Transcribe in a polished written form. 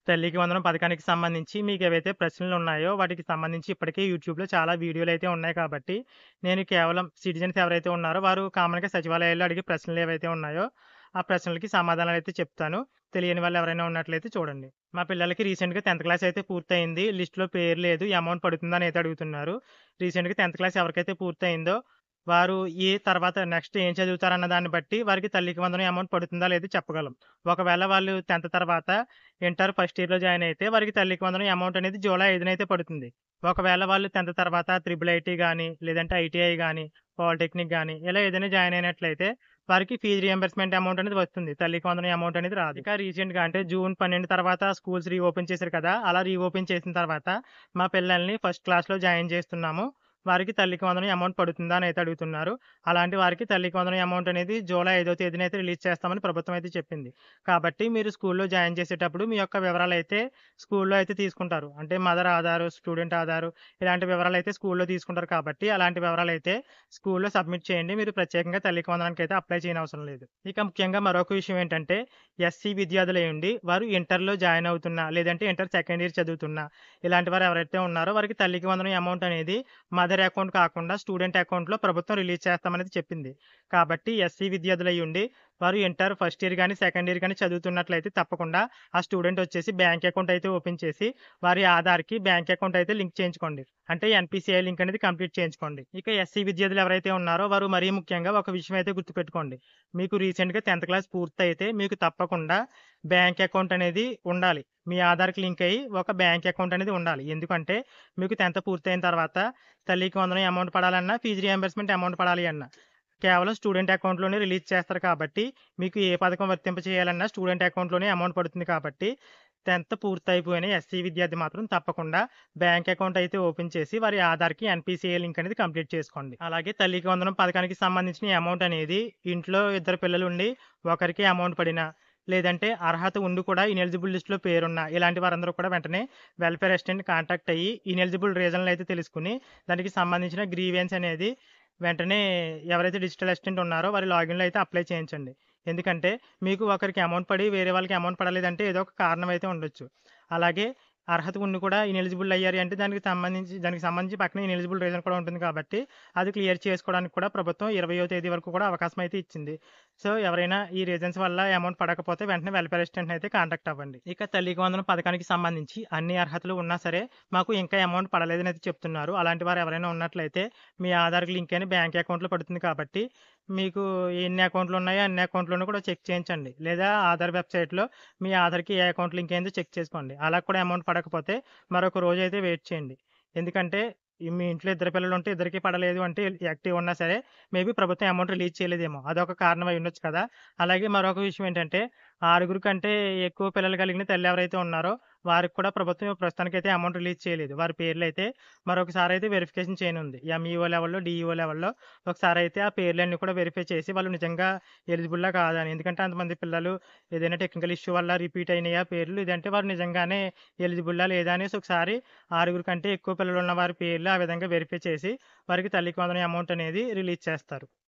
తల్లికి వందనం పథకానికి సంబంధించి మీకేవైతే ప్రశ్నలున్నాయో, వాటికి సంబంధించి ఇప్పటికే యూట్యూబ్‌లో చాలా వీడియోలైతే ఉన్నాయి కాబట్టి, నేను కేవలం సిటిజన్స్ ఎవరైతే ఉన్నారో, వారు కామన్‌గా సచివాలయాల్లో అడిగే ప్రశ్నలేవైతే ఉన్నాయో, ఆ ప్రశ్నలకి సమాధానాలైతే చెప్తాను. తెలియని వాళ్ళు ఎవరైనా ఉన్నట్లయితే చూడండి. మా పిల్లలకి రీసెంట్‌గా 10థ్ క్లాస్ అయితే పూర్తయింది. లిస్ట్‌లో పేరు లేదు. అమౌంట్ పడుతుందా అని అయితే అడుగుతున్నారు. రీసెంట్‌గా 10థ్ క్లాస్ ఎవరికైతే పూర్తయిందో, వారు తర్వాత నెక్స్ట్ ఏం చదువుతారన్న దాన్ని బట్టి వారికి తల్లికి వందనం అమౌంట్ పడుతుందా లేదో చెప్పగలం. ఒకవేళ వాళ్ళు 10థ్ తర్వాత ఇంటర్ ఫస్ట్ ఇయర్‌లో జాయిన్ అయితే వారికి తల్లికి వందనం అమౌంట్ అనేది జూలై 5న అయితే పడుతుంది. ఒకవేళ వాళ్ళు 10థ్ తర్వాత త్రిబుల్ ఐటీ గాని, లేదంటే ఐటీఐ గాని, పాలిటెక్నిక్ గాని ఇలా ఏదైనా జాయిన్ అయినట్లయితే వారికి ఫీజ్ రీయింబర్స్‌మెంట్ అమౌంట్ అనేది వస్తుంది. తల్లికి వందనం అమౌంట్ అనేది రాదు. ఇక రీసెంట్‌గా అంటే జూన్ 12 తర్వాత స్కూల్స్ రీఓపెన్ చేశారు కదా! అలా రీఓపెన్ చేసిన తర్వాత మా పిల్లల్ని ఫస్ట్ క్లాస్‌లో జాయిన్ చేస్తున్నాము. వారికి తల్లికి వందనం అమౌంట్ పడుతుందా అని అయితే అడుగుతున్నారు. అలాంటి వారికి తల్లికి వందనం అమౌంట్ అనేది జూలై 5వ తేదీన అయితే రిలీజ్ చేస్తామని ప్రభుత్వం అయితే చెప్పింది. కాబట్టి మీరు స్కూల్‌లో జాయిన్ చేసేటప్పుడు మీ యొక్క వివరాలైతే స్కూల్‌లో అయితే తీసుకుంటారు. అంటే మదర్ ఆధారు, స్టూడెంట్ ఆధారు ఇలాంటి వివరాలైతే స్కూల్‌లో తీసుకుంటారు కాబట్టి అలాంటి వివరాలైతే స్కూల్‌లో సబ్మిట్ చేయండి. మీరు ప్రత్యేకంగా తల్లికి వందనానికైతే అప్లై చేయనవసరం లేదు. ఇక ముఖ్యంగా మరొక విషయం ఏంటంటే ఎస్సీ విద్యార్థులయ్యుండి వారు ఇంటర్‌లో జాయిన్ అవుతున్నా, లేదంటే ఇంటర్ సెకండ్ ఇయర్ చదువుతున్నా ఇలాంటి వారు ఎవరైతే ఉన్నారో వారికి తల్లికి వందనం అమౌంట్ అనేది మదర్ అకౌంట్ కాకుండా స్టూడెంట్ అకౌంట్‌లో ప్రభుత్వం రిలీజ్ చేస్తామనేది చెప్పింది. కాబట్టి ఎస్సీ విద్యార్థులయ్యుండి వారు ఇంటర్ ఫస్ట్ ఇయర్ గాని, సెకండ్ ఇయర్ గాని చదువుతున్నట్లయితే తప్పకుండా ఆ స్టూడెంట్ వచ్చేసి బ్యాంక్ అకౌంట్ అయితే ఓపెన్ చేసి వారి ఆధార్‌కి బ్యాంక్ అకౌంట్ అయితే లింక్ చేయించుకోండి. అంటే ఎన్‌పీసీఐ లింక్ అనేది కంప్లీట్ చేయించుకోండి. ఇక ఎస్సీ విద్యార్థులు ఎవరైతే ఉన్నారో వారు మరీ ముఖ్యంగా ఒక విషయం అయితే గుర్తుపెట్టుకోండి. మీకు రీసెంట్‌గా 10థ్ క్లాస్ పూర్తయితే మీకు తప్పకుండా బ్యాంక్ అకౌంట్ అనేది ఉండాలి. మీ ఆధార్‌కి లింక్ అయ్యి ఒక బ్యాంక్ అకౌంట్ అనేది ఉండాలి. ఎందుకంటే మీకు 10థ్ పూర్తయిన తర్వాత తల్లికి వందనం అమౌంట్ పడాలన్నా, ఫీజ్ రీయింబర్స్‌మెంట్ అమౌంట్ పడాలి అన్నా, కేవలం స్టూడెంట్ అకౌంట్‌లోనే రిలీజ్ చేస్తారు కాబట్టి, మీకు ఏ పథకం వర్తింపచేయాలన్నా స్టూడెంట్ అకౌంట్‌లోనే అమౌంట్ పడుతుంది కాబట్టి, 10థ్ పూర్తయిపోయిన ఎస్సీ విద్యార్థి మాత్రం తప్పకుండా బ్యాంక్ అకౌంట్ అయితే ఓపెన్ చేసి, వారి ఆధార్‌కి ఎన్‌పీసీఐ లింక్ అనేది కంప్లీట్ చేసుకోండి. అలాగే తల్లికి వందనం పథకానికి సంబంధించిన ఈ అమౌంట్ అనేది ఇంట్లో ఇద్దరు పిల్లలుండి ఒకరికి అమౌంట్ పడినా, లేదంటే అర్హత ఉండి కూడా ఇనెలిజిబుల్ లిస్ట్‌లో పేరున్న ఇలాంటి వారందరూ కూడా వెంటనే వెల్ఫేర్ అసిస్టెంట్‌ని కాంటాక్ట్ అయ్యి ఇనెలిజిబుల్ రీజన్‌లయితే తెలుసుకొని, దానికి సంబంధించిన గ్రీవెన్స్ అనేది వెంటనే ఎవరైతే డిజిటల్ అసిస్టెంట్ ఉన్నారో వారి లాగిన్‌లో అయితే అప్లై చేయించండి. ఎందుకంటే మీకు ఒకరికి అమౌంట్ పడి వేరే వాళ్ళకి అమౌంట్ పడలేదంటే ఏదో ఒక కారణం అయితే ఉండొచ్చు. అలాగే అర్హత ఉండి కూడా ఇనెలిజిబుల్ అయ్యారు అంటే దానికి సంబంధించి పక్కనే ఇనెలిజిబుల్ రీజన్ కూడా ఉంటుంది కాబట్టి అది క్లియర్ చేసుకోవడానికి కూడా ప్రభుత్వం 20వ తేదీ వరకు కూడా అవకాశం అయితే ఇచ్చింది. సో, ఎవరైనా ఈ రీజన్స్ వల్ల అమౌంట్ పడకపోతే వెంటనే వెల్ఫేర్ అసిస్టెంట్‌ని అయితే కాంటాక్ట్ అవ్వండి. ఇక తల్లికి వందనం పథకానికి సంబంధించి అన్ని అర్హతలు ఉన్నా సరే మాకు ఇంకా అమౌంట్ పడలేదని అయితే చెప్తున్నారు. అలాంటి వారు ఎవరైనా ఉన్నట్లయితే మీ ఆధార్‌కి లింక్ అయిన బ్యాంక్ అకౌంట్‌లో పడుతుంది కాబట్టి, మీకు ఎన్ని అకౌంట్‌లు ఉన్నాయో అన్ని అకౌంట్‌లోనూ కూడా చెక్ చేయించండి. లేదా ఆధార్ వెబ్‌సైట్‌లో మీ ఆధార్‌కి ఏ అకౌంట్ లింక్ అయిందో చెక్ చేసుకోండి. అలా కూడా అమౌంట్ పడకపోతే మరొక రోజైతే వెయిట్ చేయండి. ఎందుకంటే మీ ఇంట్లో ఇద్దరు పిల్లలుంటే ఇద్దరికీ పడలేదు అంటే యాక్టివ్ ఉన్నా సరే మేబీ ప్రభుత్వం అమౌంట్ రిలీజ్ చేయలేదేమో. అదొక కారణం అయ్యుండొచ్చు కదా! అలాగే మరొక విషయం ఏంటంటే, ఆరుగురు కంటే ఎక్కువ పిల్లలు కలిగిన తల్లి ఎవరైతే ఉన్నారో, వారికి కూడా ప్రభుత్వం ప్రస్తుతానికైతే అమౌంట్ రిలీజ్ చేయలేదు. వారి పేర్లయితే మరొకసారయితే వెరిఫికేషన్ చేయనుంది. ఎంఈఓ లెవెల్‌లో, డీఈఓ లెవెల్‌లో ఒకసారయితే ఆ పేర్లన్నీ కూడా వెరిఫై చేసి వాళ్ళు నిజంగా ఎలిజిబుల్లా కాదా అని. ఎందుకంటే అంతమంది పిల్లలు ఏదైనా టెక్నికల్ ఇష్యూ వల్ల రిపీట్ అయినాయా పేర్లు, లేదంటే వారు నిజంగానే ఎలిజిబుల్లా లేదా అనేసి ఒకసారి ఆరుగురు కంటే ఎక్కువ పిల్లలున్న వారి పేర్లు ఆ విధంగా వెరిఫై చేసి వారికి తల్లికి వందనం అమౌంట్ అనేది రిలీజ్ చేస్తారు.